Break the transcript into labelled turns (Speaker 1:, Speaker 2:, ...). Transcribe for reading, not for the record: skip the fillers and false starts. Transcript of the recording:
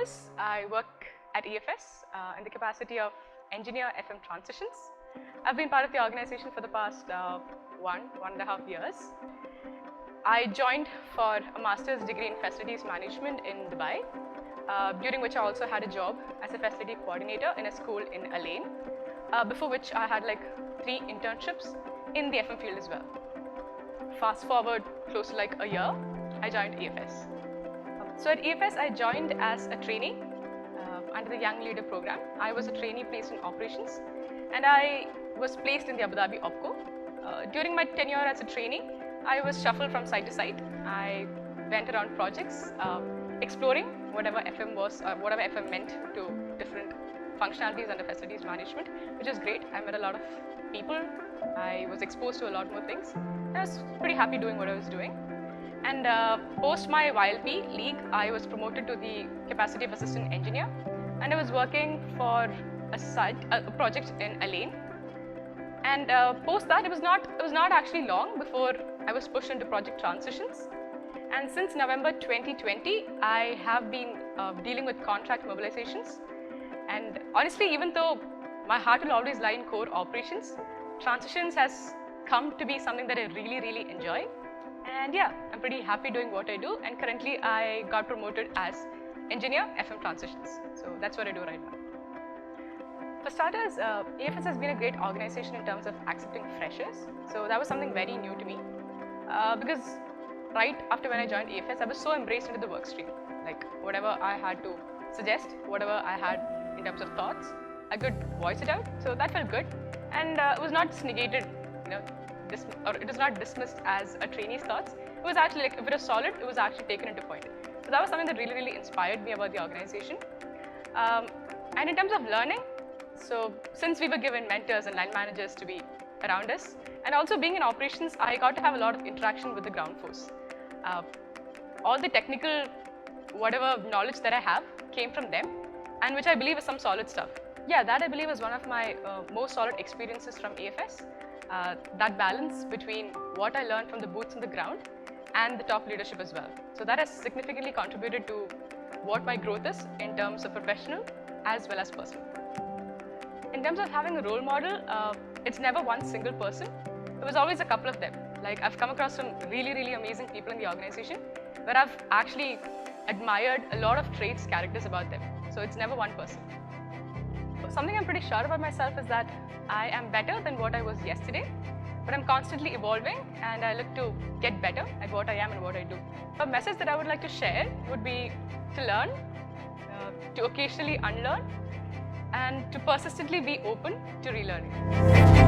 Speaker 1: Thomas. I work at EFS in the capacity of Engineer FM Transitions. I've been part of the organization for the past 1.5 years. I joined for a master's degree in facilities management in Dubai, during which I also had a job as a facility coordinator in a school in Al-Ain, before which I had like 3 internships in the FM field as well. Fast forward close to like a year, I joined EFS. So at EFS, I joined as a trainee under the Young Leader program. I was a trainee placed in operations, and I was placed in the Abu Dhabi OPCO. During my tenure as a trainee, I was shuffled from site to site. I went around projects, exploring whatever FM was, whatever FM meant to different functionalities under facilities management, which is great. I met a lot of people. I was exposed to a lot more things. I was pretty happy doing what I was doing. And post my YLP league, I was promoted to the capacity of assistant engineer, and I was working for a project in Al-Ain. And post that, it was not actually long before I was pushed into project transitions. And since November 2020, I have been dealing with contract mobilizations. And honestly, even though my heart will always lie in core operations, transitions has come to be something that I really enjoy. And yeah, I'm pretty happy doing what I do, and currently I got promoted as Engineer FM Transitions. So that's what I do right now. For starters, EFS has been a great organization in terms of accepting freshers. So that was something very new to me, because right after when I joined EFS, I was so embraced into the work stream. Like whatever I had to suggest, whatever I had in terms of thoughts, I could voice it out. So that felt good, and it was not just negated, it was not dismissed as a trainee's thoughts. It was actually like, if it was solid, it was actually taken into point. So that was something that really inspired me about the organization. And in terms of learning, so since we were given mentors and line managers to be around us, and also being in operations, I got to have a lot of interaction with the ground force. All the technical, whatever knowledge that I have came from them, and which I believe is some solid stuff. Yeah, that I believe is one of my most solid experiences from EFS. That balance between what I learned from the boots on the ground and the top leadership as well. So that has significantly contributed to what my growth is in terms of professional as well as personal. In terms of having a role model, it's never one single person. It was always a couple of them. Like I've come across some really amazing people in the organization where I've actually admired a lot of traits, characters about them. So it's never one person. Something I'm pretty sure about myself is that I am better than what I was yesterday, but I'm constantly evolving, and I look to get better at what I am and what I do. A message that I would like to share would be to learn, to occasionally unlearn, and to persistently be open to relearning.